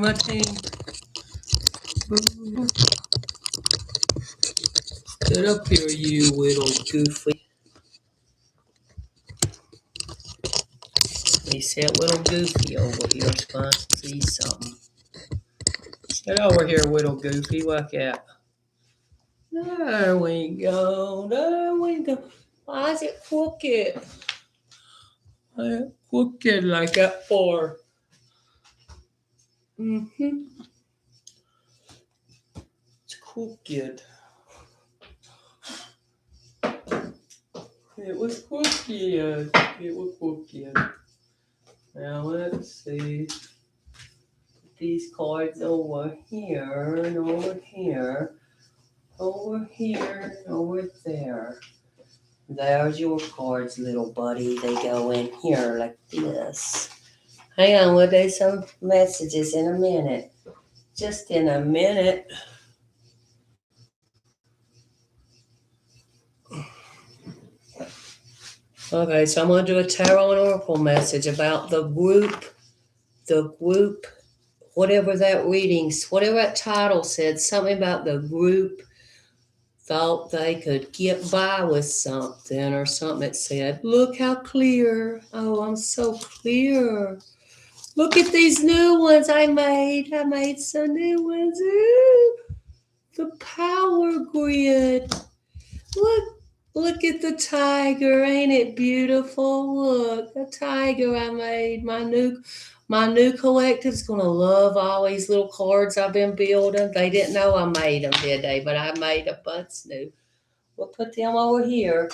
my team. Get up here, you little goofy. He said little goofy over here trying to see something. Get over here, little goofy. Look at. There we go. There we go. Why is it crooked? Why is it crooked like that for? It's crooked. It was crooked. It was crooked. Now let's see. These cards over here and over here. Over here and over there. There's your cards, little buddy. They go in here like this. Hang on, we'll do some messages in a minute. Just in a minute. Okay, so I'm going to do a tarot and oracle message about the group, whatever that readings, whatever that title said, something about the group thought they could get by with something or something that said, look how clear. Oh, I'm so clear. Look at these new ones I made. I made some new ones. Ooh, the power grid. Look at the tiger. Ain't it beautiful? Look, a tiger I made. My new collective's going to love all these little cards I've been building. They didn't know I made them, did they? But I made a bunch new. We'll put them over here.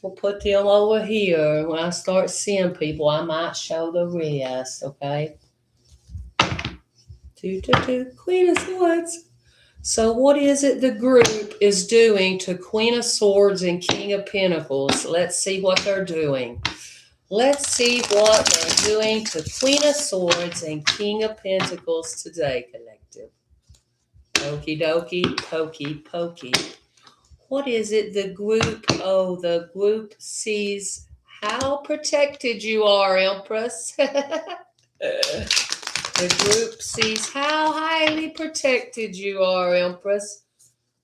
When I start seeing people, I might show the rest, okay? 2, 2, 2. Queen of Swords. So what is it the group is doing to Queen of Swords and King of Pentacles? Let's see what they're doing. Let's see what they're doing to Queen of Swords and King of Pentacles today, collective. Okie dokie, pokey, pokey. What is it the group, the group sees how protected you are, Empress. The group sees how highly protected you are, Empress.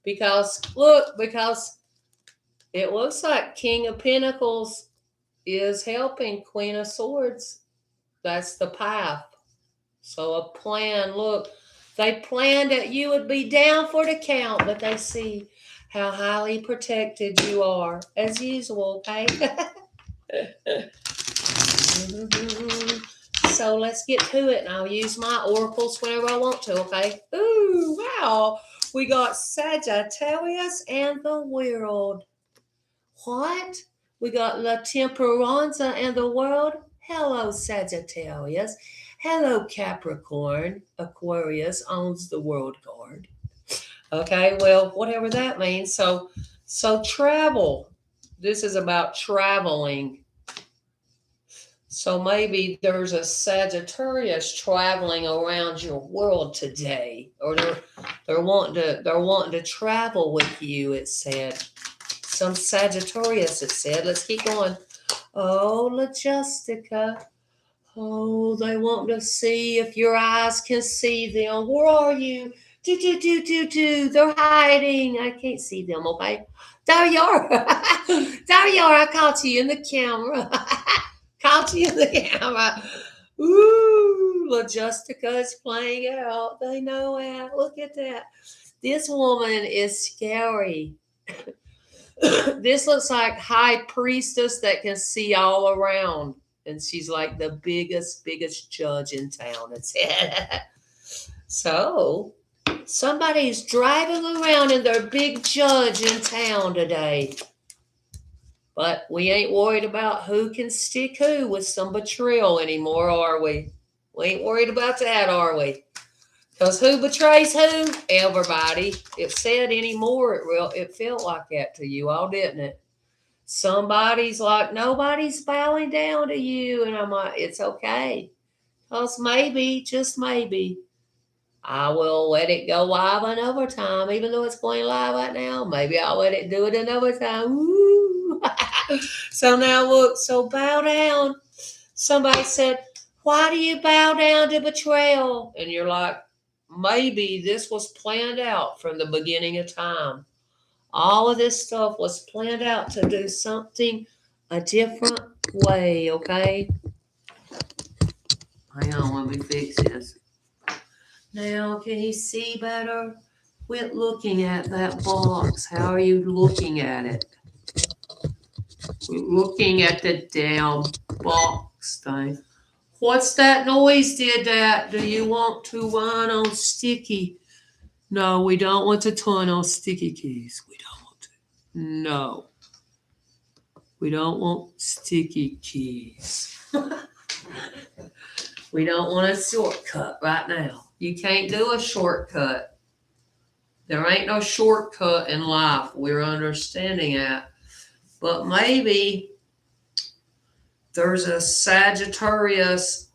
Because it looks like King of Pentacles is helping Queen of Swords. That's the path. So a plan, look, they planned that you would be down for the count, but they see how highly protected you are, as usual, okay? So let's get to it, and I'll use my oracles whenever I want to, okay? Ooh, wow. We got Sagittarius and the World. What? We got La Temperanza and the World. Hello, Sagittarius. Hello, Capricorn. Aquarius owns the World card. Okay, well, whatever that means. So travel. This is about traveling. So maybe there's a Sagittarius traveling around your world today, or they're wanting to travel with you. It said some Sagittarius. It said. Let's keep going. Oh, Logistica. Oh, they want to see if your eyes can see them. Where are you? They're hiding. I can't see them. Okay, there you are. There you are. I caught you in the camera. Caught you in the camera. Ooh, Logistica is playing out. They know it. Look at that. This woman is scary. This looks like High Priestess that can see all around. And she's like the biggest judge in town. So, somebody's driving around in their big judge in town today. But we ain't worried about who can stick who with some betrayal anymore, are we? We ain't worried about that, are we? Because who betrays who? Everybody. It said anymore, it felt like that to you all, didn't it? Somebody's like, nobody's bowing down to you. And I'm like, it's okay. Because maybe, just maybe, I will let it go live another time, even though it's going live right now. Maybe I'll let it do it another time. Woo! So now look, so bow down. Somebody said, Why do you bow down to betrayal? And you're like, maybe this was planned out from the beginning of time. All of this stuff was planned out to do something a different way, okay? Hang on, let me fix this. Now, can you see better? Quit looking at that box. How are you looking at it? Looking at the damn box thing. What's that noise? Did that? Do you want to run on sticky? No, we don't want to turn on sticky keys. We don't want to. No. We don't want sticky keys. We don't want a shortcut right now. You can't do a shortcut. There ain't no shortcut in life. We're understanding that. But maybe there's a Sagittarius,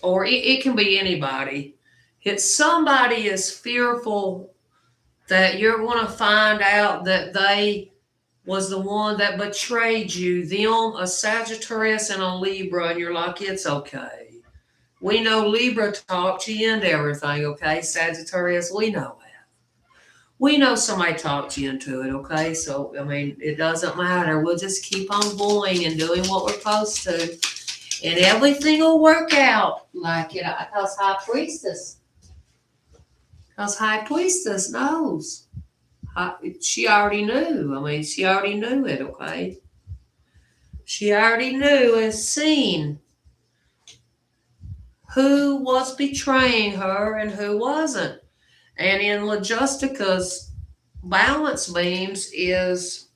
or it can be anybody. It's somebody is fearful that you're going to find out that they was the one that betrayed you. Them, a Sagittarius and a Libra, and you're like, it's okay. We know Libra talked you into everything, okay? Sagittarius, we know that. We know somebody talked you into it, okay? So, I mean, it doesn't matter. We'll just keep on going and doing what we're supposed to. And everything will work out. Like, you know, because High Priestess knows. She already knew. I mean, she already knew it, okay? She already knew and seen who was betraying her and who wasn't. And in Logistica's balance beams is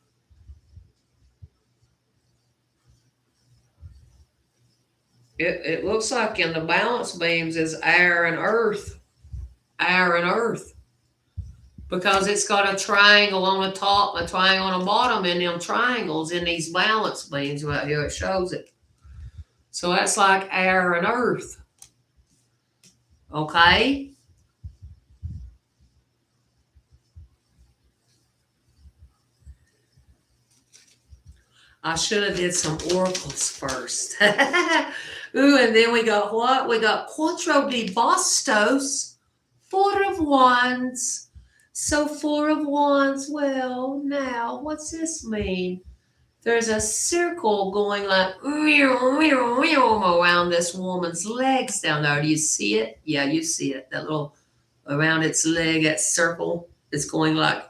it looks like in the balance beams is air and earth. Air and earth. Because it's got a triangle on the top, a triangle on the bottom, and them triangles in these balance beams right here, it shows it. So that's like air and earth. Okay? I should have did some oracles first. Ooh, and then we got what? We got Quattro di Bastos, Four of Wands. So Four of Wands, well, now, what's this mean? There's a circle going like around this woman's legs down there. Do you see it? Yeah, you see it. That little, around its leg, that circle is going like.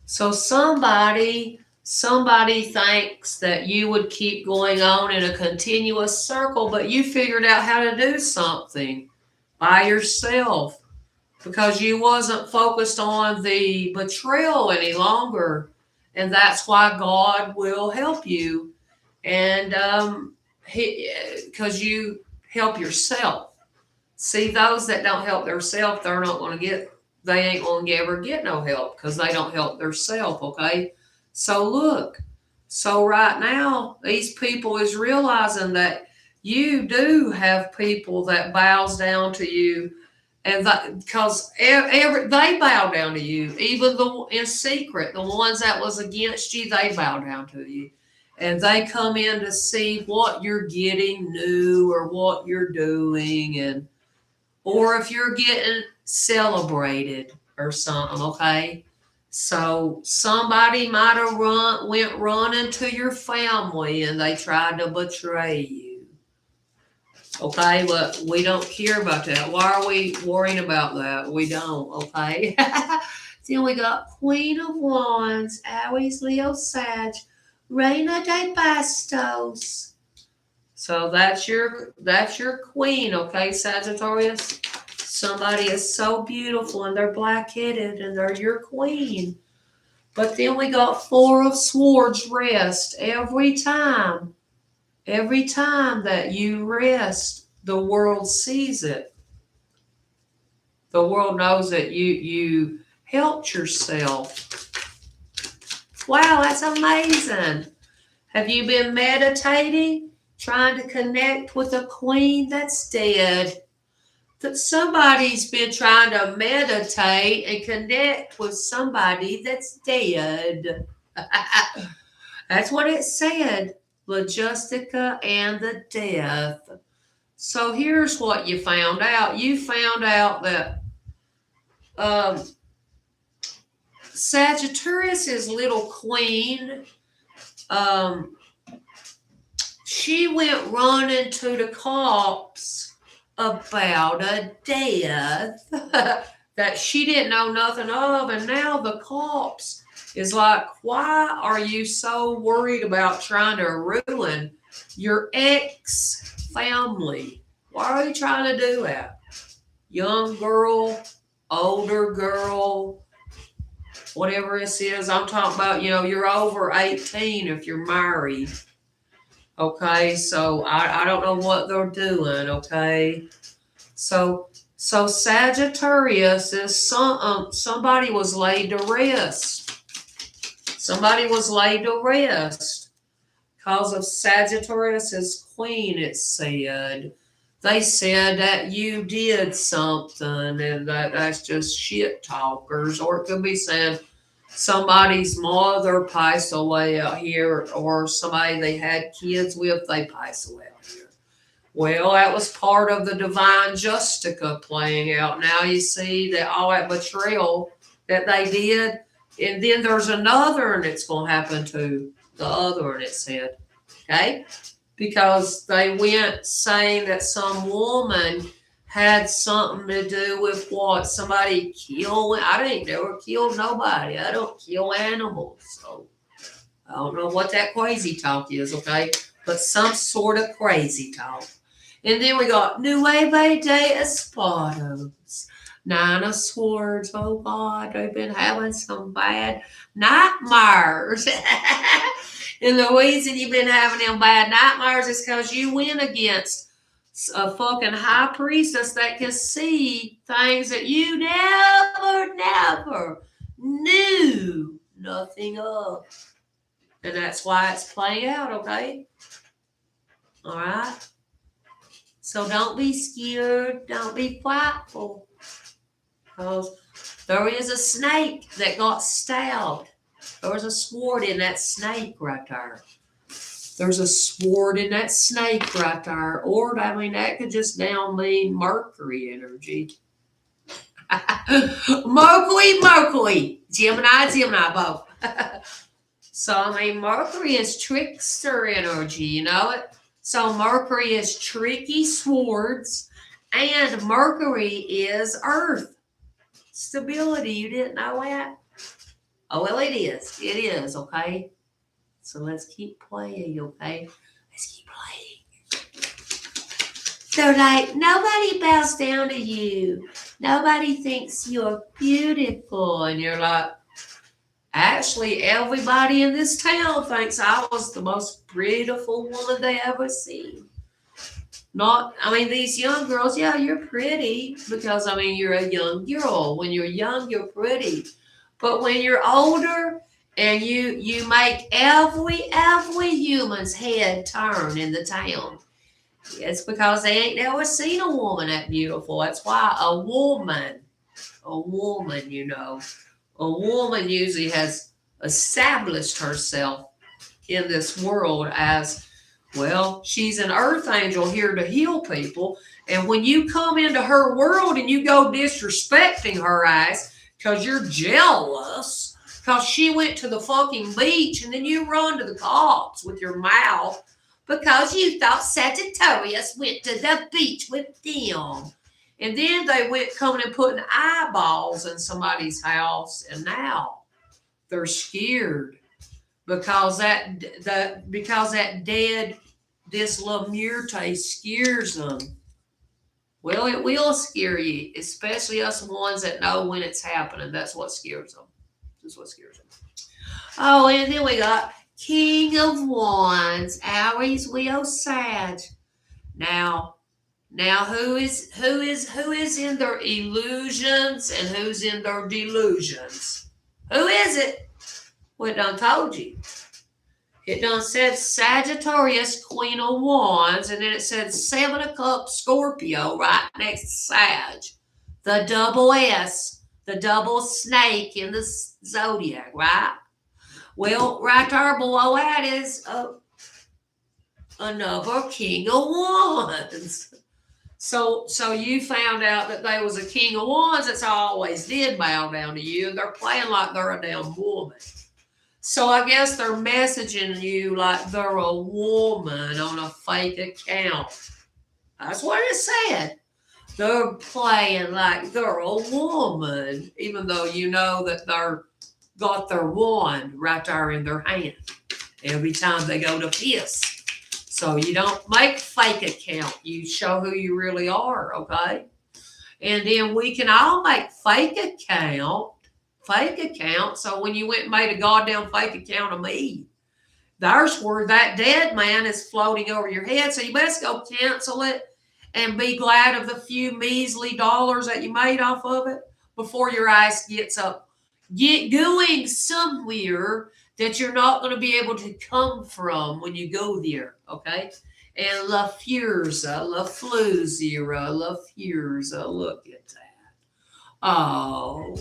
So somebody thinks that you would keep going on in a continuous circle, but you figured out how to do something by yourself because you wasn't focused on the betrayal any longer. And that's why God will help you. And because you help yourself. See, those that don't help themselves, they ain't going to ever get no help because they don't help themselves, okay? So look, so right now, these people is realizing that you do have people that bows down to you, and because they bow down to you, even in secret, the ones that was against you, they bow down to you, and they come in to see what you're getting new or what you're doing, or if you're getting celebrated or something, okay? So somebody might have went running to your family and they tried to betray you. Okay, but we don't care about that. Why are we worrying about that? We don't, okay? Then we got Queen of Wands, Aries, Leo, Sag, Reina de Bastos. So that's your queen, okay, Sagittarius? Somebody is so beautiful and they're black-headed and they're your queen. But then we got Four of Swords, rest. Every time that you rest, the world sees it. The world knows that you helped yourself. Wow, that's amazing. Have you been meditating? Trying to connect with a queen that's dead? That somebody's been trying to meditate and connect with somebody that's dead. That's what it said. Logistica and the death. So here's what you found out. You found out that um, Sagittarius' little queen, um, she went running to the cops about a death that she didn't know nothing of, and now the cops is like, why are you so worried about trying to ruin your ex family? Why are you trying to do that? Young girl, older girl, whatever this is. I'm talking about, you're over 18 if you're married. Okay, so I don't know what they're doing, okay? So Sagittarius is somebody was laid to rest. Somebody was laid to rest because of Sagittarius's queen, it said. They said that you did something and that's just shit talkers, or it could be saying somebody's mother passed away out here, or somebody they had kids with, they passed away out here. Well, that was part of the divine Justica playing out. Now you see that all that betrayal that they did, and then there's another one that's going to happen to the other one, it said. Okay? Because they went saying that some woman had something to do with what? Somebody killed. I didn't never kill nobody. I don't kill animals. So I don't know what that crazy talk is, okay? But some sort of crazy talk. And then we got Nueve de Espados. Nine of Swords. Oh, God, they've been having some bad nightmares. And the reason you've been having them bad nightmares is because you went against a fucking high priestess that can see things that you never knew nothing of. And that's why it's playing out, okay? All right? So don't be scared. Don't be frightful. Because there is a snake that got stabbed. There was a sword in that snake right there. There's a sword in that snake right there. Or, I mean, that could just now mean Mercury energy. Mercury. Gemini, both. So, I mean, Mercury is trickster energy, you know it? So, Mercury is tricky swords, and Mercury is earth. Stability, you didn't know that? Oh, well, it is. It is, okay? So let's keep playing, okay? Let's keep playing. They're like, nobody bows down to you. Nobody thinks you're beautiful. And you're like, actually, everybody in this town thinks I was the most beautiful woman they ever seen. These young girls, yeah, you're pretty because, you're a young girl. When you're young, you're pretty. But when you're older and you make every human's head turn in the town, it's because they ain't never seen a woman that beautiful. That's why a woman, a woman usually has established herself in this world as, well, she's an earth angel here to heal people. And when you come into her world and you go disrespecting her ass because you're jealous, because she went to the fucking beach, and then you run to the cops with your mouth because you thought Sagittarius went to the beach with them. And then they went coming and putting eyeballs in somebody's house, and now they're scared because that dead, this Lemurte scares them. Well, it will scare you, especially us ones that know when it's happening. That's what scares them. That's what scares them. Oh, and then we got King of Wands, Aries, Leo, Sag. Now, who is in their illusions and who's in their delusions? Who is it? Well, it done told you. It done said Sagittarius, Queen of Wands, and then it said 7 of Cups, Scorpio, right next to Sag. The double S, the double snake in the zodiac, right? Well, right there below that is another king of wands. So you found out that they was a king of wands that's always did bow down to you, and they're playing like they're a damn woman. So I guess they're messaging you like they're a woman on a fake account. That's what it said. They're playing like they're a woman, even though you know that they're got their wand right there in their hand every time they go to piss. So you don't make fake account. You show who you really are, okay? And then we can all make fake account. So when you went and made a goddamn fake account of me, there's where that dead man is floating over your head. So you best go cancel it and be glad of the few measly dollars that you made off of it before your ass gets up. Get going somewhere that you're not going to be able to come from when you go there, okay? And La Furza, La Fluzira, La Furza, look at that. Oh,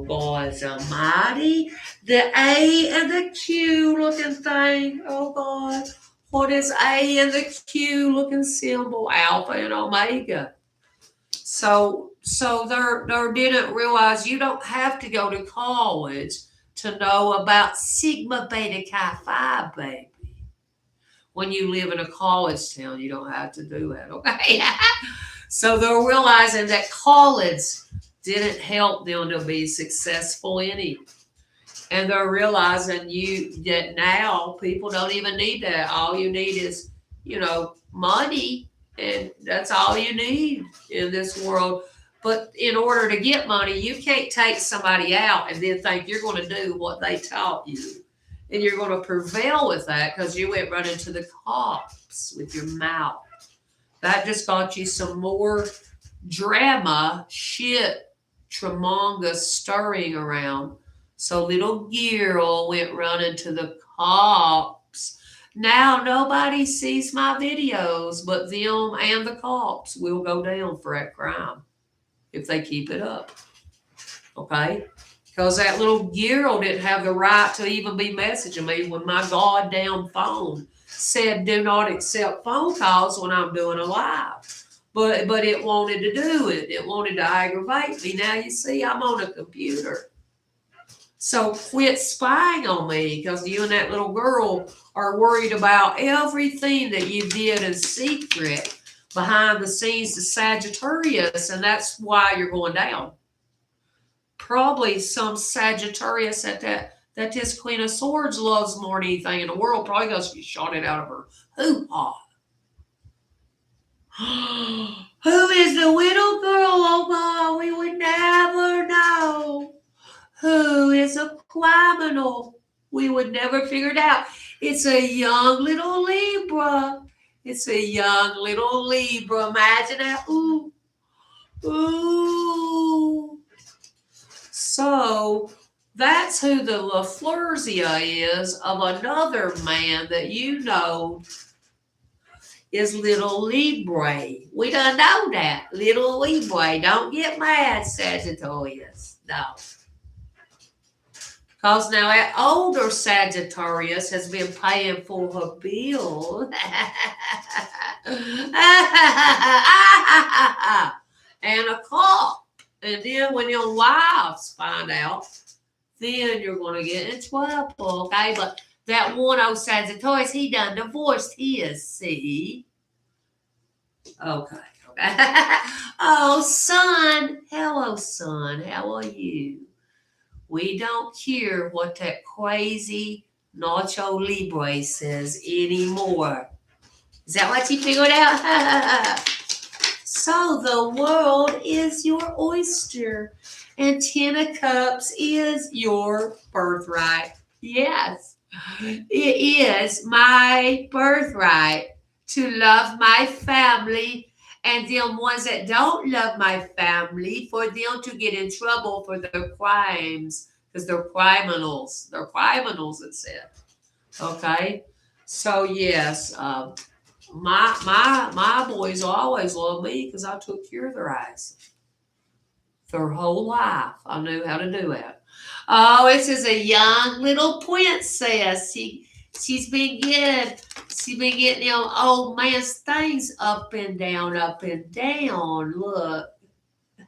God almighty. The A and the Q looking thing. Oh, God. What is A and the Q looking symbol? Alpha and Omega. So they didn't realize you don't have to go to college to know about Sigma Beta Chi Phi, baby. When you live in a college town, you don't have to do that, okay? So they're realizing that college didn't help them to be successful in it. And they're realizing that now people don't even need that. All you need is, money, and that's all you need in this world. But in order to get money, you can't take somebody out and then think you're going to do what they taught you. And you're going to prevail with that because you went running to the cops with your mouth. That just got you some more drama, shit, tremendous stirring around. So little girl went running to the cops. Now nobody sees my videos, but them and the cops will go down for that crime if they keep it up. Okay? Because that little girl didn't have the right to even be messaging me when my goddamn phone said do not accept phone calls when I'm doing a live. But it wanted to do it. It wanted to aggravate me. Now you see, I'm on a computer. So quit spying on me because you and that little girl are worried about everything that you did in secret behind the scenes to Sagittarius, and that's why you're going down. Probably some Sagittarius that this Queen of Swords loves more than anything in the world probably goes, she shot it out of her hoo-ha. Who is the little girl? Oh, God, we would never know. Who is a criminal? We would never figure it out. It's a young little Libra. It's a young little Libra. Imagine that. Ooh. Ooh. So that's who the La Flurzia is of another man that you know is little Libra. We don't know that. Little Libra. Don't get mad, Sagittarius. No. Because now that older Sagittarius has been paying for her bill. And a cop. And then when your wives find out, then you're going to get in trouble, okay? But that one old Sagittarius, he done divorced his, see? Okay. Oh, son. Hello, son. How are you? We don't care what that crazy Nacho Libre says anymore. Is that what you figured out? So the world is your oyster, and 10 of Cups is your birthright. Yes, it is my birthright to love my family, and them ones that don't love my family, for them to get in trouble for their crimes, because they're criminals. They're criminals, it said. Okay? So yes, my boys always loved me because I took care of their eyes. Their whole life, I knew how to do it. Oh, this is a young little princess. She's been getting them old man's things up and down, up and down. Look.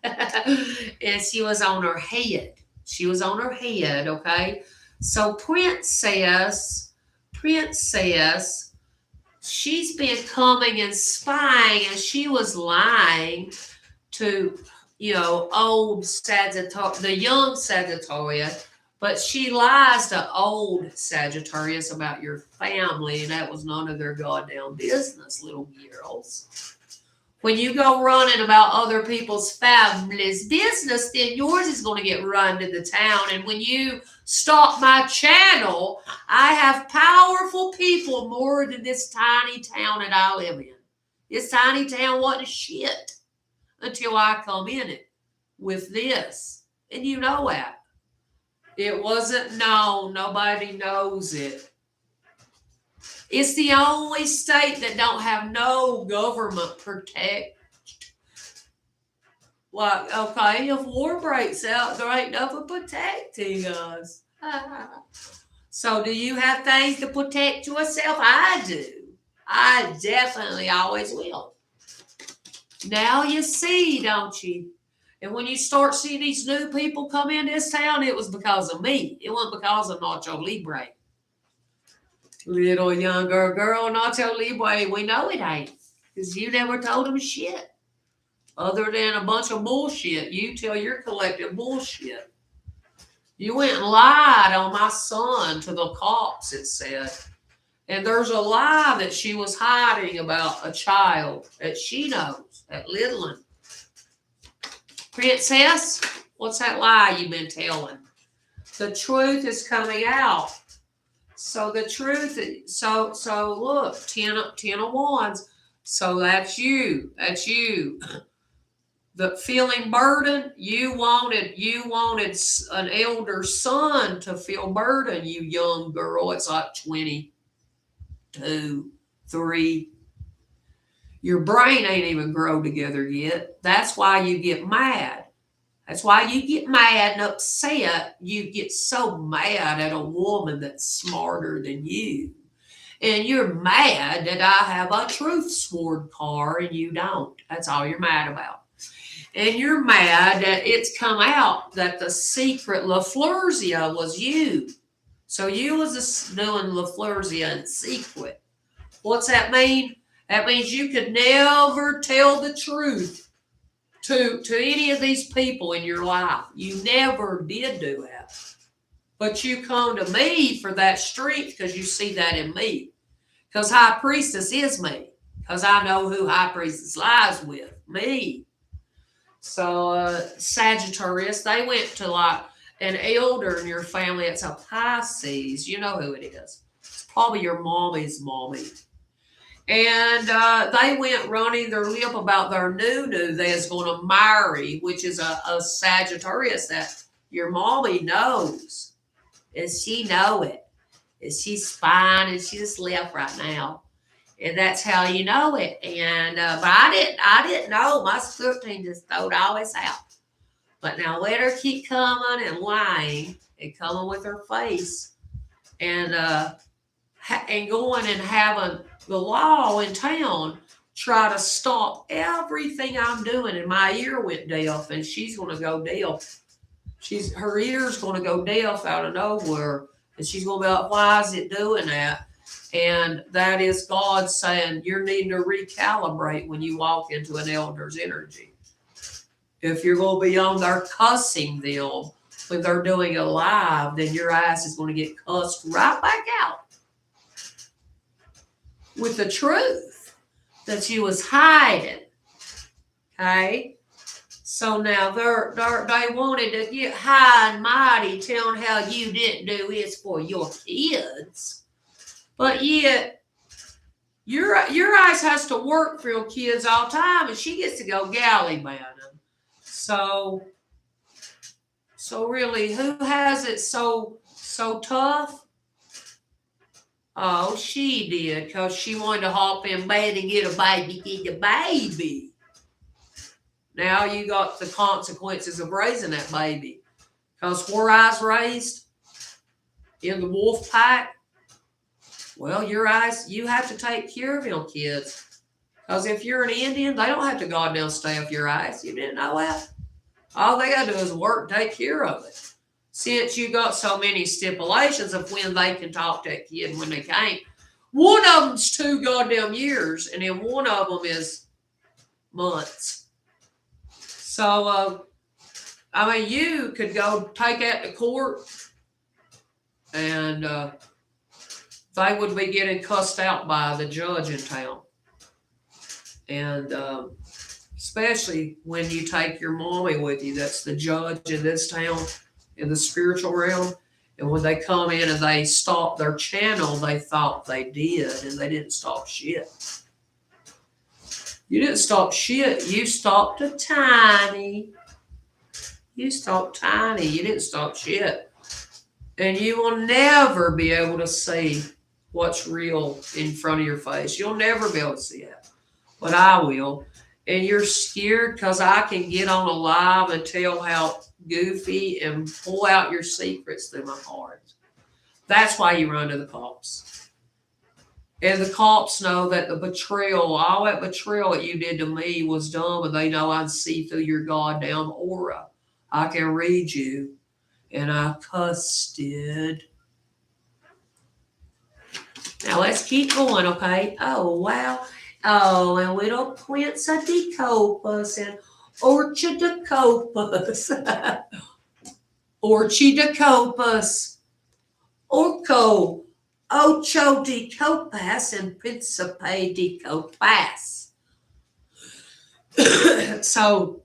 And she was on her head. She was on her head, okay? So Princess, she's been coming and spying, and she was lying to, old Sagittarius, the young Sagittarius, but she lies to old Sagittarius about your family, and that was none of their goddamn business, little girls. When you go running about other people's families' business, then yours is going to get run to the town. And when you stalk my channel, I have powerful people more than this tiny town that I live in. This tiny town wasn't shit until I come in it with this. And you know that. It wasn't known. Nobody knows it. It's the only state that don't have no government protect. Like, okay, if war breaks out, there ain't nothing protecting us. So do you have things to protect yourself? I do. I definitely always will. Now you see, don't you? And when you start seeing these new people come in this town, it was because of me. It wasn't because of Nacho Libre. Little younger girl, Nacho Libre, we know it ain't. Because you never told them shit. Other than a bunch of bullshit. You tell you're collecting bullshit. You went and lied on my son to the cops, it said. And there's a lie that she was hiding about a child that she knows at Lidland. Princess, what's that lie you've been telling? The truth is coming out. So the truth, so look, 10 of wands. So that's you. The feeling burden, you wanted an elder son to feel burden, you young girl. It's like 22, 3. Your brain ain't even grown together yet. That's why you get mad. That's why you get mad and upset. You get so mad at a woman that's smarter than you. And you're mad that I have a truth sword car and you don't. That's all you're mad about. And you're mad that it's come out that the secret LaFleurzia was you. So you was doing LaFleurzia in secret. What's that mean? That means you could never tell the truth to any of these people in your life. You never did do that. But you come to me for that strength because you see that in me. Because High Priestess is me. Because I know who High Priestess lies with. Me. So Sagittarius, they went to like an elder in your family. It's a Pisces. You know who it is. It's probably your mommy's mommy. And they went running their lip about their new they was going to marry, which is a Sagittarius that your mommy knows. And she know it. And she's fine and she just left right now. And that's how you know it. And but I didn't know. My script team just throwed all this out. But now let her keep coming and lying and coming with her face and going and having the law in town try to stop everything I'm doing. And my ear went deaf, and she's going to go deaf. Her ear's going to go deaf out of nowhere, and she's going to be like, why is it doing that? And that is God saying you're needing to recalibrate when you walk into an elder's energy. If you're going to be on there cussing them when they're doing it live, then your ass is going to get cussed right back out with the truth that you was hiding. Okay? So now they wanted to get high and mighty, telling how you didn't do this for your kids. But yet, your eyes has to work for your kids all the time, and she gets to go gallivanting. So really, who has it so tough? Oh, she did, because she wanted to hop in bed and get a baby. Now you got the consequences of raising that baby. Because where I was raised, in the wolf pack, Well, you have to take care of your kids. Because if you're an Indian, they don't have to goddamn stay up your ass. You didn't know that? All they got to do is work and take care of it. Since you got so many stipulations of when they can talk to that kid and when they can't, one of them's 2 goddamn years, and then one of them is months. So, I mean, you could go take that to court, and they would be getting cussed out by the judge in town. And especially when you take your mommy with you, that's the judge in this town, in the spiritual realm. And when they come in and they stop their channel, they thought they did, and they didn't stop shit. You didn't stop shit. You stopped a tiny. You stopped tiny. You didn't stop shit. And you will never be able to see what's real in front of your face. You'll never be able to see it. But I will. And you're scared because I can get on a live and tell how goofy and pull out your secrets through my heart. That's why you run to the cops. And the cops know that the betrayal, all that betrayal that you did to me was done, and they know I can see through your goddamn aura. I can read you. And I cussed. Now let's keep going, okay? Oh, wow. Oh, and little Quince de Copas and Orchard de Copas. Orchard de Copas. Orco. Ocho de Copas and Principe de Copas. So,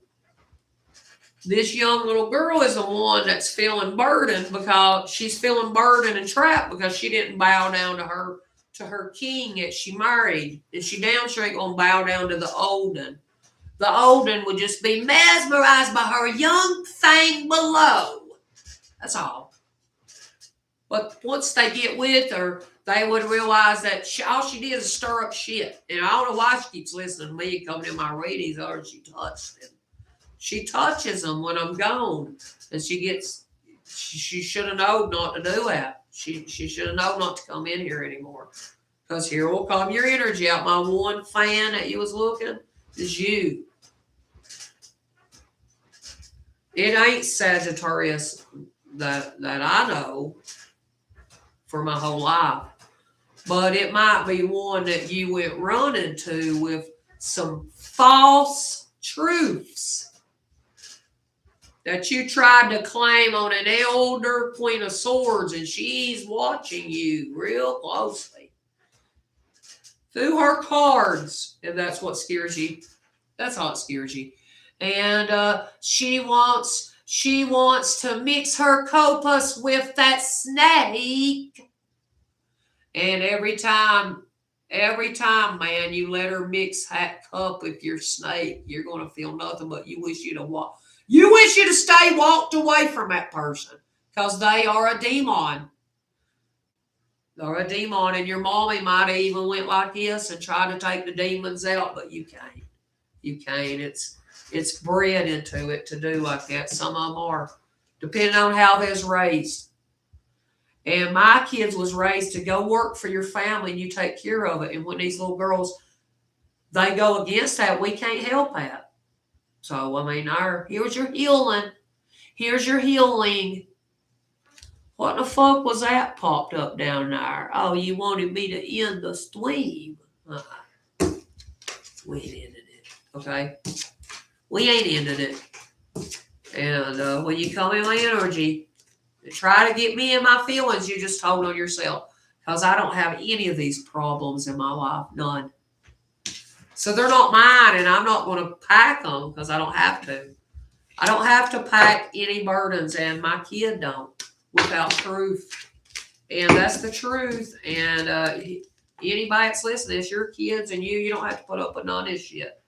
this young little girl is the one that's feeling burdened because she's feeling burdened and trapped because she didn't bow down to her king that she married. And she damn sure ain't gonna bow down to the olden. The olden would just be mesmerized by her young thing below. That's all. But once they get with her, they would realize that all she did is stir up shit. And I don't know why she keeps listening to me and coming in my readings, or she touched them. She touches them when I'm gone. And she should have known not to do that. She should have known not to come in here anymore. Because here will come your energy out. My one fan that you was looking is you. It ain't Sagittarius that I know for my whole life. But it might be one that you went running to with some false truths that you tried to claim on an elder Queen of Swords, and she's watching you real closely through her cards, and that's what scares you. That's how it scares you. And she wants to mix her copas with that snake. And every time, man, you let her mix that cup with your snake, you're going to feel nothing but you wish you'd have walked. You wish you'd have walked away from that person because they are a demon. They're a demon, and your mommy might have even went like this and tried to take the demons out, but you can't. You can't. It's bred into it to do like that. Some of them are, depending on how they was raised. And my kids was raised to go work for your family and you take care of it. And when these little girls, they go against that, we can't help that. So, I mean, here's your healing. Here's your healing. What the fuck was that popped up down there? Oh, you wanted me to end the stream. We ain't ended it, okay? We ain't ended it. And when you come in my energy, try to get me in my feelings, you just hold on yourself. Because I don't have any of these problems in my life. None. So they're not mine, and I'm not going to pack them because I don't have to. I don't have to pack any burdens, and my kid don't without proof. And that's the truth. And anybody that's listening, it's your kids and you don't have to put up with none of this shit.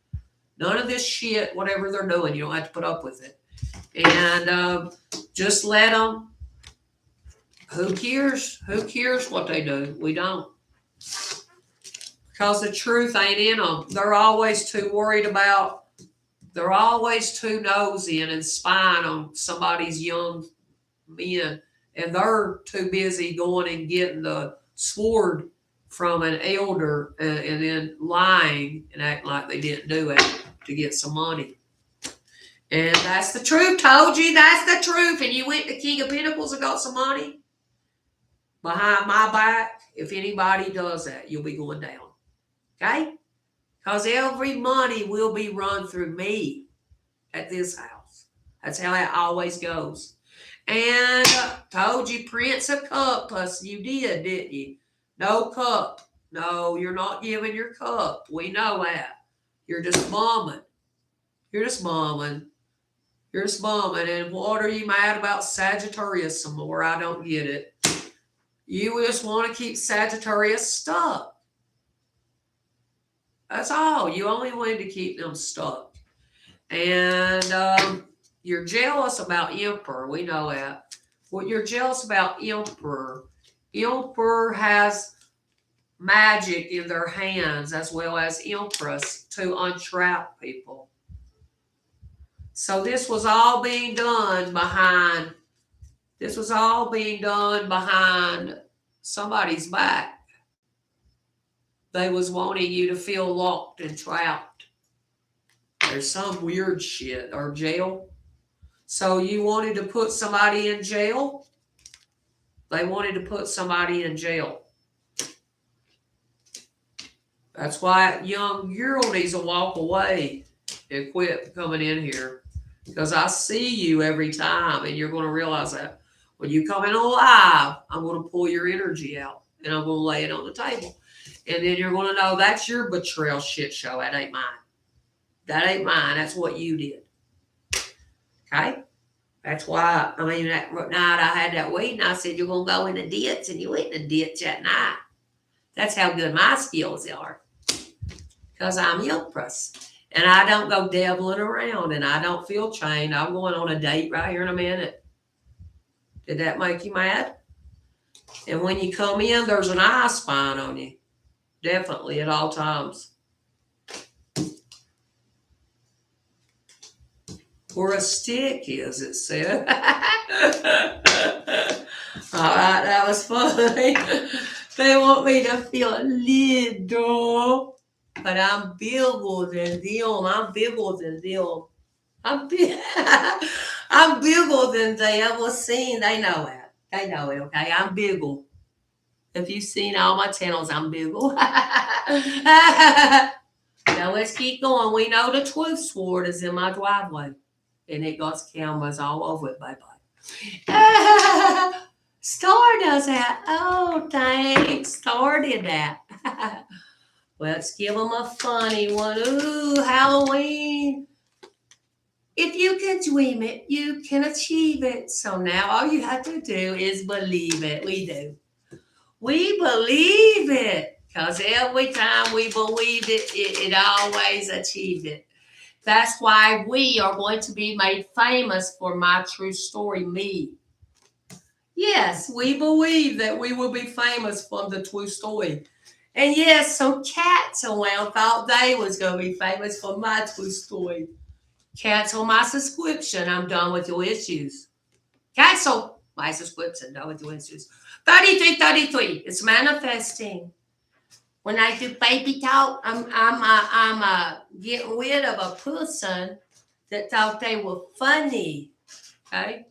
None of this shit, whatever they're doing, you don't have to put up with it. And just let them. Who cares? Who cares what they do? We don't. Because the truth ain't in them. They're always too worried about, they're always too nosy and spying on somebody's young men. And they're too busy going and getting the sword from an elder and then lying and acting like they didn't do it to get some money. And that's the truth. Told you that's the truth. And you went to King of Pentacles and got some money behind my back. If anybody does that, you'll be going down. Okay? Because every money will be run through me at this house. That's how it always goes. And told you Prince of Cups. You did, didn't you? No cup. No, you're not giving your cup. We know that. You're just mumming. You're just mumming. You're just mumming. And what are you mad about Sagittarius some more? I don't get it. You just want to keep Sagittarius stuck. That's all. You only wanted to keep them stuck. And you're jealous about Emperor. We know that. Well, you're jealous about Emperor. Emperor has magic in their hands as well as Empress to untrap people. So this was all being done behind somebody's back. They was wanting you to feel locked and trapped. There's some weird shit. Or jail. So you wanted to put somebody in jail? They wanted to put somebody in jail. That's why young girl needs to walk away and quit coming in here. Because I see you every time, and you're going to realize that. When you come in alive, I'm going to pull your energy out, and I'm going to lay it on the table. And then you're going to know that's your betrayal shit show. That ain't mine. That ain't mine. That's what you did. Okay? That's why, that night I had that waiting. I said, you're going to go in the ditch, and you went in the ditch at night. That's how good my skills are. Because I'm Empress. And I don't go deviling around, and I don't feel chained. I'm going on a date right here in a minute. Did that make you mad? And when you come in, there's an eye spine on you. Definitely at all times. Where a stick is, it said. All right, that was funny. They want me to feel little, but I'm bigger than them. I'm bigger than them. I'm bigger than they ever seen. They know it. They know it, okay? I'm bigger. If you've seen all my channels, I'm bigger. Now let's keep going. We know the truth sword is in my driveway. And it got cameras all over it. Bye-bye. Star does that. Oh, thanks. Star did that. Let's give them a funny one. Ooh, Halloween. If you can dream it, you can achieve it. So now all you have to do is believe it. We do. We believe it. Because every time we believed it, it always achieved it. That's why we are going to be made famous for my true story, me. Yes, we believe that we will be famous from the true story. And yes, some cats around thought they was going to be famous for my true story. Cancel my subscription. I'm done with your issues. Cancel my subscription. Done with your issues. 3333. It's manifesting. When I do baby talk, I'm getting rid of a person that thought they were funny. Okay?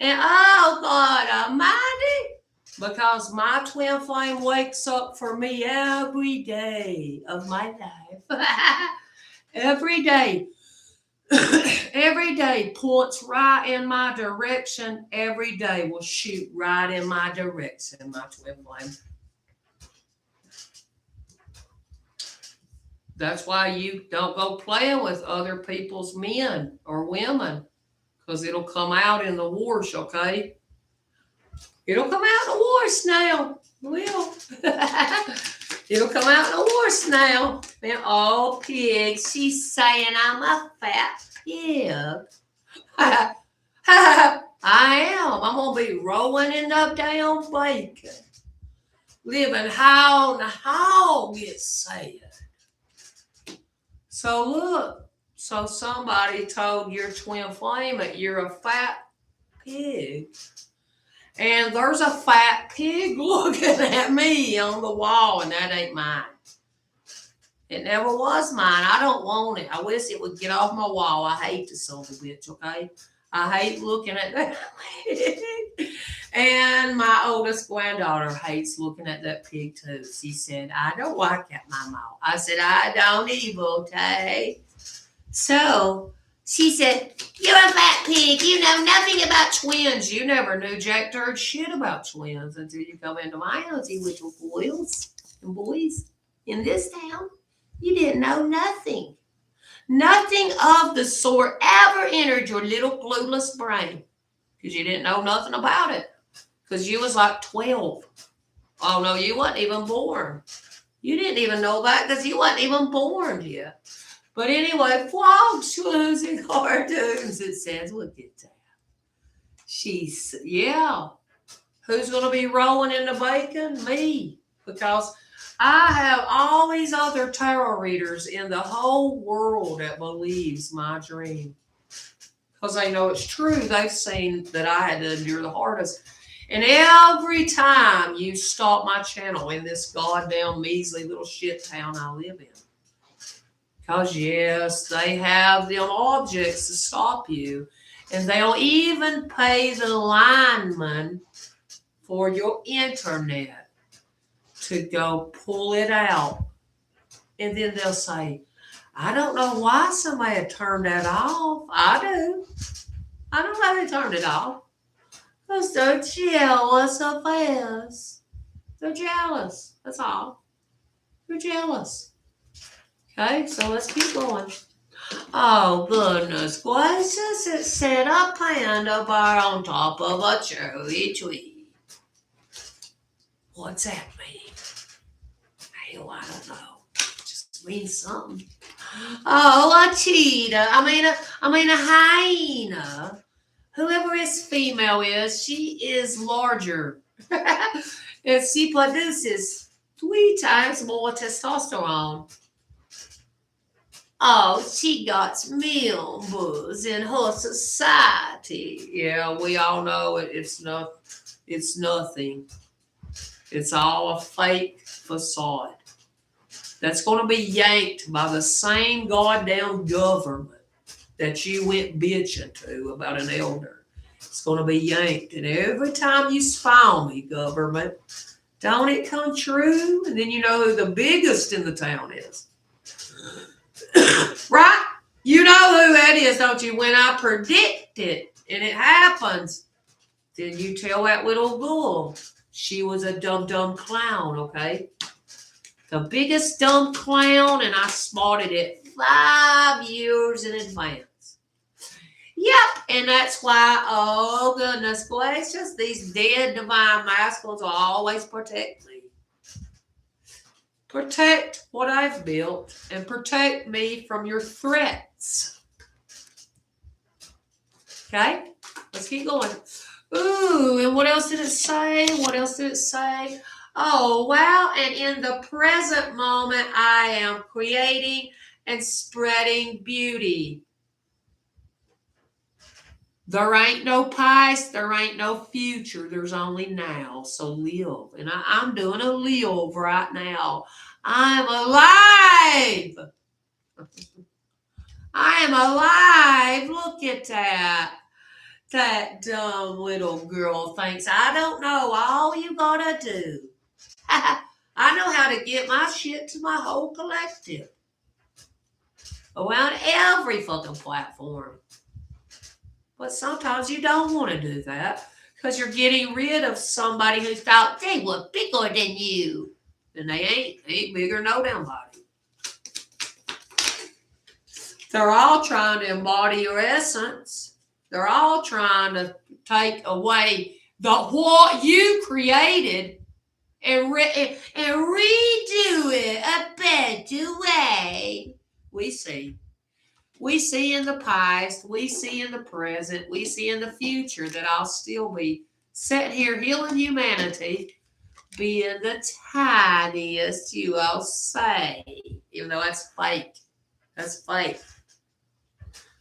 And oh God Almighty, because my twin flame wakes up for me every day of my life. Every day. Every day points right in my direction. Every day will shoot right in my direction, my twin flame. That's why you don't go playing with other people's men or women, because it'll come out in the wash, okay? It'll come out in the wash now. It will. It'll come out in the wash now. And oh, pig, she's saying I'm a fat pig. I am. I'm going to be rolling in the damn bacon. Living high on the hog, it's said. So look, so somebody told your twin flame that you're a fat pig. And there's a fat pig looking at me on the wall, and that ain't mine. It never was mine. I don't want it. I wish it would get off my wall. I hate the son of a bitch, okay? I hate looking at that pig. And my oldest granddaughter hates looking at that pig too. She said, I don't like it, Mama. I said, I don't either, okay? So she said, you're a fat pig. You know nothing about twins. You never knew jack dirt shit about twins until you come into my house, you little girls and boys in this town. You didn't know nothing. Nothing of the sort ever entered your little clueless brain because you didn't know nothing about it because you was like 12. Oh, no, you wasn't even born. You didn't even know that because you wasn't even born yet. But anyway, frogs losing cartoons, it says. Look at that. Yeah. Who's going to be rolling in the bacon? Me. Because I have all these other tarot readers in the whole world that believes my dream. Because they know it's true. They've seen that I had to endure the hardest. And every time you stop my channel in this goddamn measly little shit town I live in. Because, yes, they have them objects to stop you. And they'll even pay the lineman for your internet to go pull it out. And then they'll say, I don't know why somebody had turned that off. I do. I know how they turned it off. Because they're jealous of us. They're jealous. That's all. They're jealous. Okay, so let's keep going. Oh, goodness gracious. It said a panda bear on top of a cherry tree. What's that mean? Hell, I don't know. It just means something. Oh, a cheetah. I mean a hyena. Whoever this female is, she is larger. And she produces 3 times more testosterone. Oh, she got members in her society. Yeah, we all know it. It's nothing. It's all a fake facade. That's going to be yanked by the same goddamn government that you went bitching to about an elder. It's going to be yanked. And every time you spy on me, government, don't it come true? And then you know who the biggest in the town is. Right? You know who that is, don't you? When I predict it and it happens, then you tell that little girl she was a dumb clown, okay? The biggest dumb clown, and I spotted it 5 years in advance. Yep, and that's why, oh goodness gracious, these dead divine masculines will always protect me. Protect what I've built and protect me from your threats. Okay, let's keep going. Ooh, and what else did it say? What else did it say? Oh, wow, and in the present moment, I am creating and spreading beauty. There ain't no past, there ain't no future, there's only now, so live. And I'm doing a live right now. I'm alive! I am alive! Look at that. That dumb little girl thinks I don't know all you gotta do. I know how to get my shit to my whole collective. Around every fucking platform. But sometimes you don't want to do that because you're getting rid of somebody who thought they were bigger than you. And they ain't bigger than no damn body. They're all trying to embody your essence. They're all trying to take away what you created and redo it a better way. We see in the past, we see in the present, we see in the future that I'll still be sitting here healing humanity, being the tiniest you all say, even though that's fake. That's fake.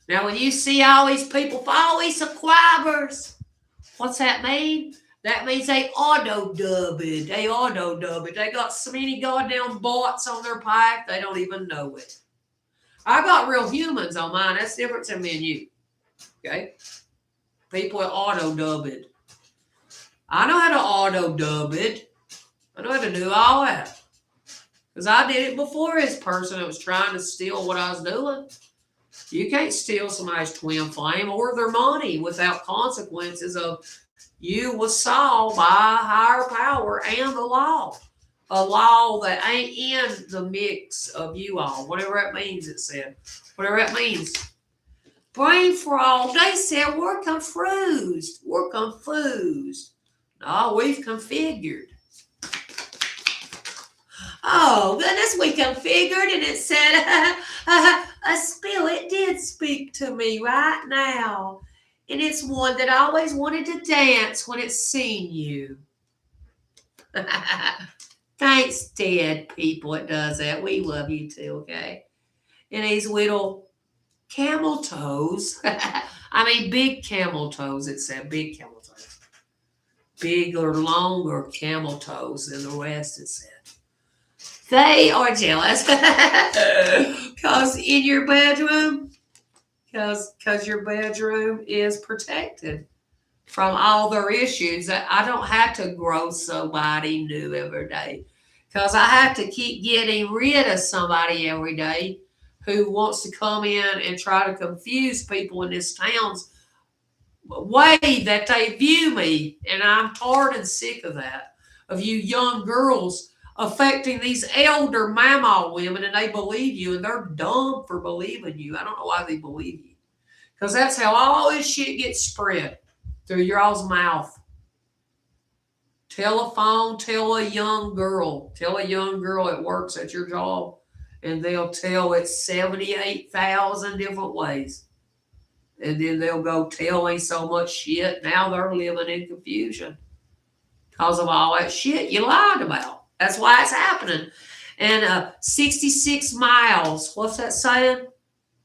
Now, when you see all these people, all these subscribers, what's that mean? That means they auto-dub it. They auto-dub it. They got so many goddamn bots on their pipe, they don't even know it. I got real humans on mine. That's different than me and you. Okay? People that auto-dub it. I know how to auto-dub it. I know how to do all that. Because I did it before this person that was trying to steal what I was doing. You can't steal somebody's twin flame or their money without consequences of you was saw by a higher power and the law. A law that ain't in the mix of you all. Whatever that means, it said. Whatever that means. Brain fraud, they said we're confused. We're confused. No, we've configured. Oh, goodness, we configured and it said, a spirit did speak to me right now. And it's one that always wanted to dance when it seen you. Thanks, dead people. It does that. We love you too, okay? And these little camel toes. I mean, big camel toes. It said big camel toes. Bigger, longer camel toes than the rest, it said. They are jealous because in your bedroom, because your bedroom is protected from all their issues. I don't have to grow somebody new every day because I have to keep getting rid of somebody every day who wants to come in and try to confuse people in this town's way that they view me. And I'm tired and sick of that, of you young girls affecting these elder mama women, and they believe you, and they're dumb for believing you. I don't know why they believe you. Because that's how all this shit gets spread, through your all's mouth. Telephone, tell a young girl it works at your job, and they'll tell it 78,000 different ways. And then they'll go telling so much shit. Now they're living in confusion because of all that shit you lied about. That's why it's happening. And 66 miles, what's that saying?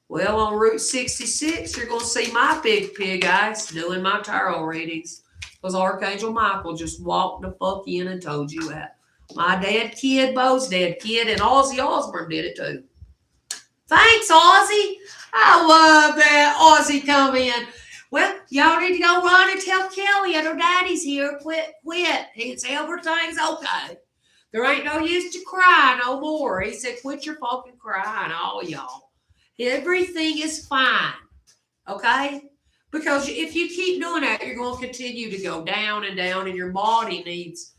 Well, on Route 66, you're going to see my big pig eyes doing my tarot readings. Because Archangel Michael just walked the fuck in and told you that. My dead kid, Bo's dead kid, and Ozzy Osbourne did it too. Thanks, Ozzy. I love that Ozzy come in. Well, y'all need to go run and tell Kelly and her daddy's here. Quit. He said everything's okay. There ain't no use to cry no more. He said, quit your fucking crying, all y'all. Everything is fine, okay? Because if you keep doing that, you're going to continue to go down and down, and your body needs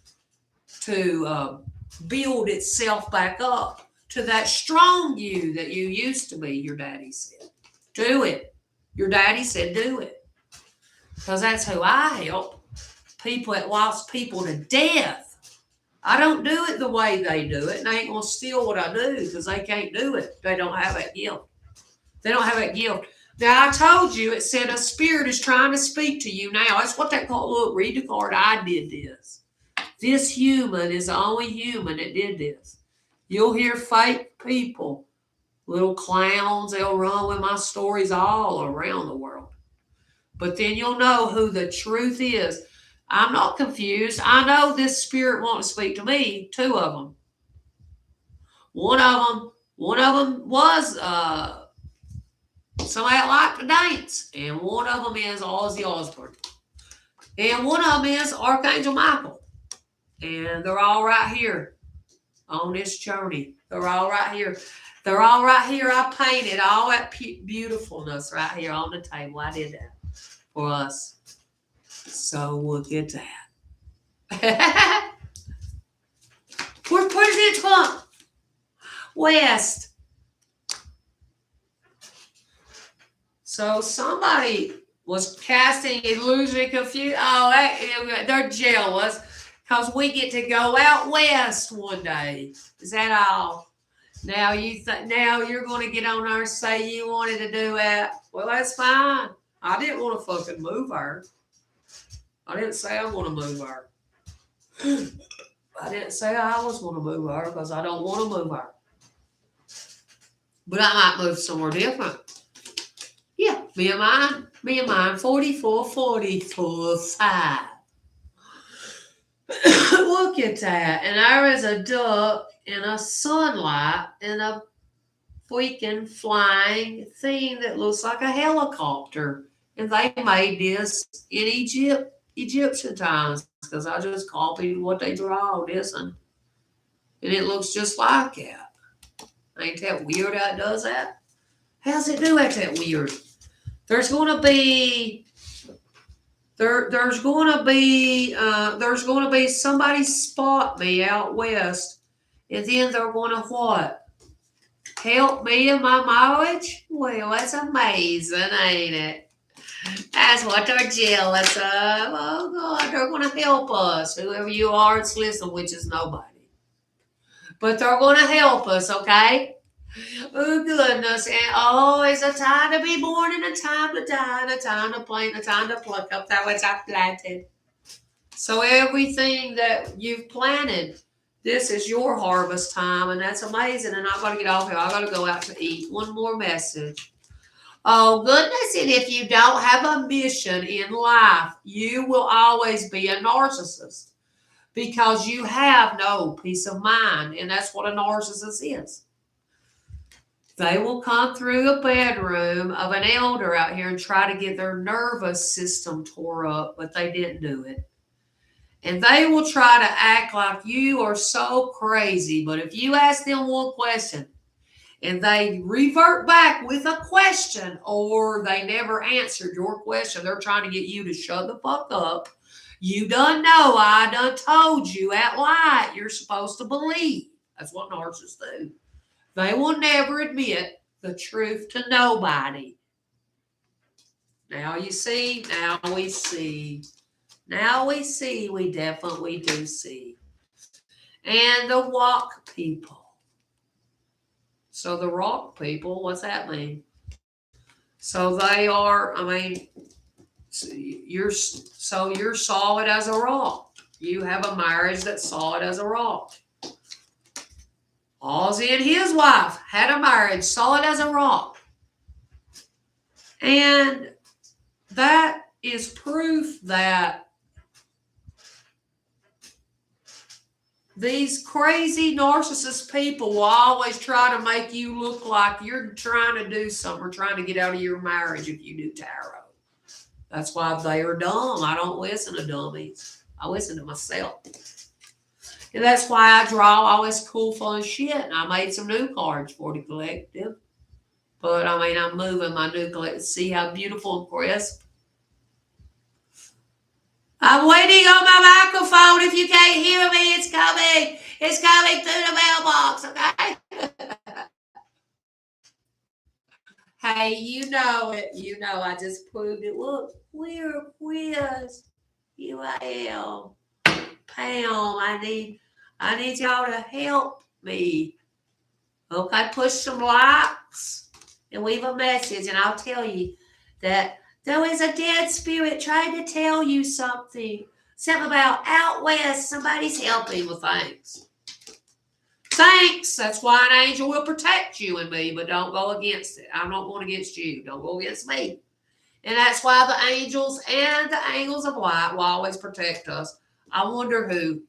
to build itself back up to that strong you that you used to be, your daddy said. Do it. Your daddy said do it. Because that's who I help. People that lost people to death. I don't do it the way they do it, and they ain't going to steal what I do because they can't do it. They don't have that gift. They don't have that gift. Now, I told you, it said a spirit is trying to speak to you now. That's what they call, look, read the card. I did this. This human is the only human that did this. You'll hear fake people, little clowns. They'll run with my stories all around the world. But then you'll know who the truth is. I'm not confused. I know this spirit wants to speak to me. Two of them. One of them was somebody that liked to dance, and one of them is Ozzy Osbourne, and one of them is Archangel Michael, and they're all right here on this journey. They're all right here. They're all right here. I painted all that beautifulness right here on the table. I did that for us. So we'll get to that. Where's President Trump? West. So somebody was casting illusion, confusion. Oh, they're jealous because we get to go out west one day. Is that all? Now now you're going to get on there and say you wanted to do that. Well, that's fine. I didn't want to fucking move her. I didn't say I want to move her. I didn't say I was going to move her because I don't want to move her. But I might move somewhere different. Yeah, me and mine, 44, 5. Look at that. And there is a duck in a sunlight and a freaking flying thing that looks like a helicopter. And they made this in Egyptian times, because I just copied what they draw, this one. And it looks just like that. Ain't that weird how it does that? How's it do that weird? There's gonna be there's gonna be somebody spot me out west, and then they're gonna what? Help me in my mileage? Well, that's amazing, ain't it? That's what they're jealous of. Oh God, they're gonna help us. Whoever you are, it's listening, which is nobody. But they're gonna help us, okay? Oh goodness. And oh, it's a time to be born and a time to die, and a time to plant, and a time to pluck up that which I planted. So everything that you've planted, this is your harvest time, and that's amazing. And I gotta get off here. I gotta go out to eat. One more message. Oh goodness, and if you don't have a mission in life, you will always be a narcissist, because you have no peace of mind, and that's what a narcissist is. They will come through a bedroom of an elder out here and try to get their nervous system tore up, but they didn't do it. And they will try to act like you are so crazy, but if you ask them one question and they revert back with a question, or they never answered your question, they're trying to get you to shut the fuck up. You done know, I done told you at light you're supposed to believe. That's what narcissists do. They will never admit the truth to nobody. Now you see, now we see. Now we see, we definitely do see. And the rock people. So the rock people, what's that mean? So they are, you're solid as a rock. You have a marriage that's solid as a rock. Ozzy and his wife had a marriage solid as a rock. And that is proof that these crazy narcissist people will always try to make you look like you're trying to do something or trying to get out of your marriage if you do tarot. That's why they are dumb. I don't listen to dummies. I listen to myself. And that's why I draw all this cool, fun shit. And I made some new cards for the collective. But, I'm moving my new collective. See how beautiful and crisp? I'm waiting on my microphone. If you can't hear me, it's coming. It's coming through the mailbox, okay? Hey, you know it. You know, I just proved it. Look, we're quiz. You am. Pam, I need y'all to help me. Okay, push some likes and leave a message, and I'll tell you that there is a dead spirit trying to tell you something. Something about out west, somebody's helping with things. Thanks. That's why an angel will protect you and me, but don't go against it. I'm not going against you. Don't go against me. And that's why the angels and the angels of light will always protect us. I wonder who.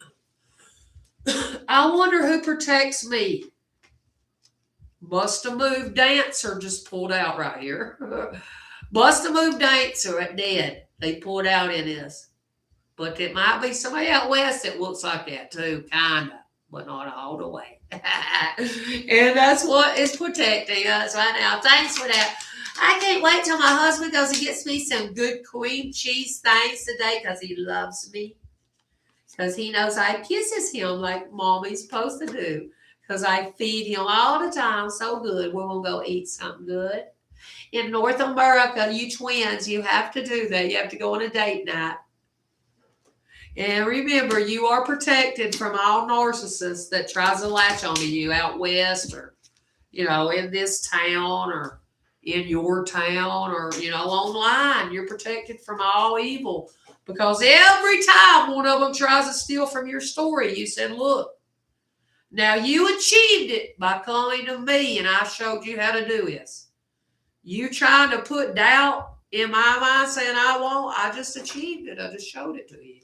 I wonder who protects me. Bust a Move Dancer just pulled out right here. Bust a Move Dancer at dead. They pulled out in this. But it might be somebody out west that looks like that too, kinda, but not all the way. And that's what is protecting us right now. Thanks for that. I can't wait till my husband goes and gets me some good cream cheese things today, because he loves me. Because he knows I kisses him like mommy's supposed to do. Because I feed him all the time so good. We're going to go eat something good. In North America, you twins, you have to do that. You have to go on a date night. And remember, you are protected from all narcissists that tries to latch onto you out west, or, in this town, or in your town, or, online. You're protected from all evil, because every time one of them tries to steal from your story, you said, look, now you achieved it by coming to me, and I showed you how to do this. You trying to put doubt in my mind saying I won't, I just achieved it. I just showed it to you.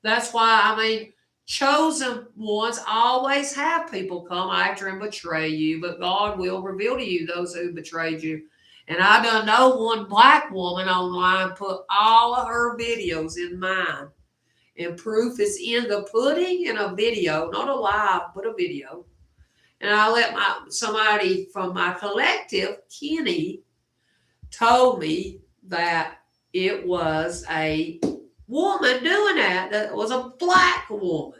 That's why, chosen ones always have people come after and betray you, but God will reveal to you those who betrayed you. And I done know one black woman online put all of her videos in mine. And proof is in the pudding in a video, not a live, but a video. And I let somebody from my collective, Kenny, told me that it was a woman doing that. That was a black woman.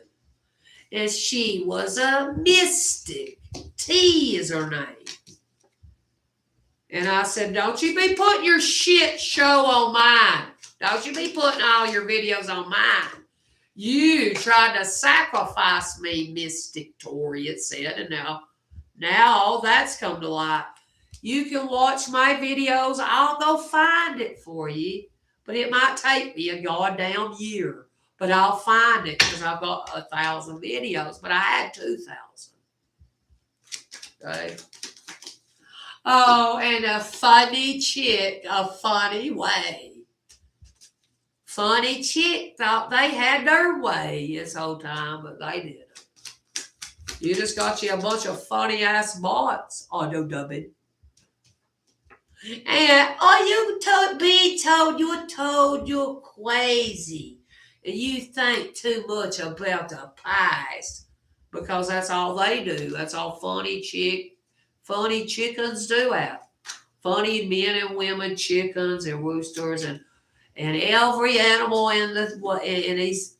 And she was a mystic. T is her name. And I said, don't you be putting your shit show on mine. Don't you be putting all your videos on mine. You tried to sacrifice me, Mystic Tory, it said. And now all that's come to light. You can watch my videos. I'll go find it for you. But it might take me a goddamn year. But I'll find it because I've got 1,000 videos. But I had 2,000. Okay. Oh, and a funny chick, a funny way. Funny chick thought they had their way this whole time, but they didn't. You just got you a bunch of funny ass bots, auto dubbing. And you're told you're crazy. And you think too much about the past. Because that's all they do. That's all funny chickens do that. Funny men and women, chickens and roosters and every animal in these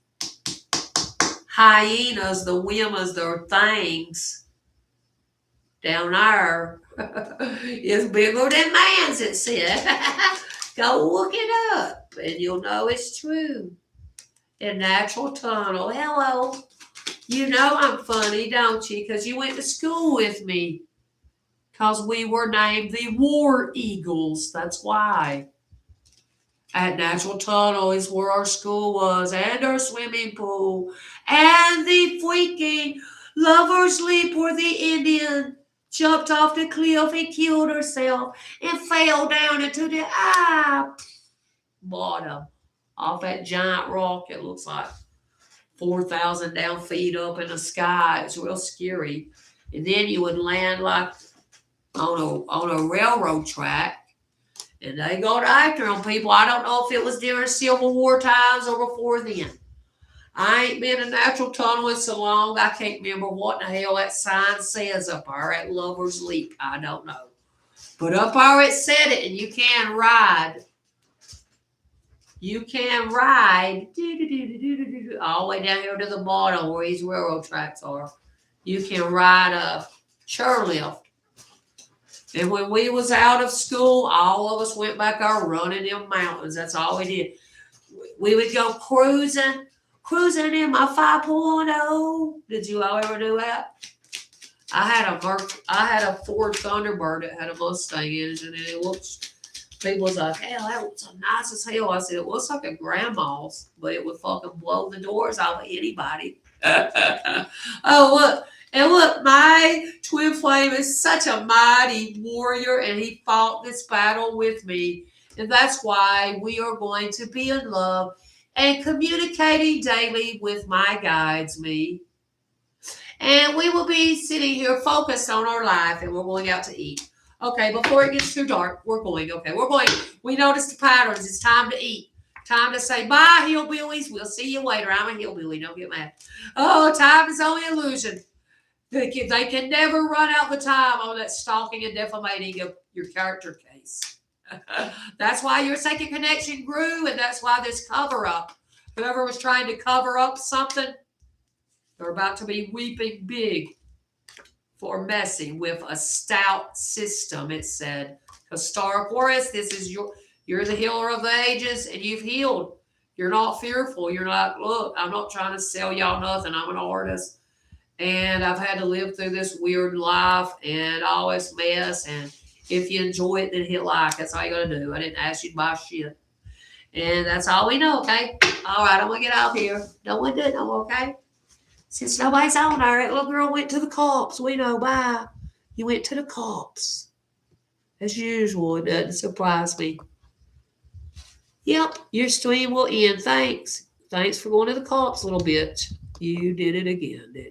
hyenas, the women's, their things down there is bigger than man's, it said. Go look it up and you'll know it's true. In Natural Tunnel. Hello. You know I'm funny, don't you? Because you went to school with me. Because we were named the War Eagles. That's why. At Natural Tunnel is where our school was, and our swimming pool, and the freaking Lover's Leap where the Indian jumped off the cliff and killed herself and fell down into the bottom off that giant rock. It looks like 4,000 down feet up in the sky. It's real scary. And then you would land like on a railroad track. And they got after them people. I don't know if it was during Civil War times or before then. I ain't been in Natural Tunnel in so long, I can't remember what the hell that sign says up there at Lover's Leap. I don't know. But up there it said it, and you can ride. You can ride all the way down here to the bottom where these railroad tracks are. You can ride a chairlift. And when we was out of school, all of us went back there running them mountains. That's all we did. We would go cruising in my 5.0. Did you all ever do that? I had a Ford Thunderbird that had a Mustang engine, and it looks. People was like, hell, that looks so nice as hell. I said, it looks like a grandma's, but it would fucking blow the doors off of anybody. Oh, look. And look, my twin flame is such a mighty warrior, and he fought this battle with me. And that's why we are going to be in love and communicating daily with my guides, me. And we will be sitting here focused on our life, and we're going out to eat. Okay, before it gets too dark, we're going. We noticed the patterns. It's time to eat. Time to say, bye, hillbillies. We'll see you later. I'm a hillbilly. Don't get mad. Oh, time is only illusion. They can never run out the time on that stalking and defamating of your character case. That's why your second connection grew, and that's why this cover-up. Whoever was trying to cover up something, they're about to be weeping big for messing with a stout system, it said. Because Star Aquarius, you're the healer of the ages, and you've healed. You're not fearful. You're not, look, I'm not trying to sell y'all nothing. I'm an artist. And I've had to live through this weird life and all this mess. And if you enjoy it, then hit like. That's all you got to do. I didn't ask you to buy shit. And that's all we know, okay? All right, I'm going to get out here. Don't want to do it no more, okay? Since nobody's on there, that little girl went to the cops. We know, bye. You went to the cops. As usual, it doesn't surprise me. Yep, your stream will end. Thanks. Thanks for going to the cops, little bitch. You did it again, didn't you?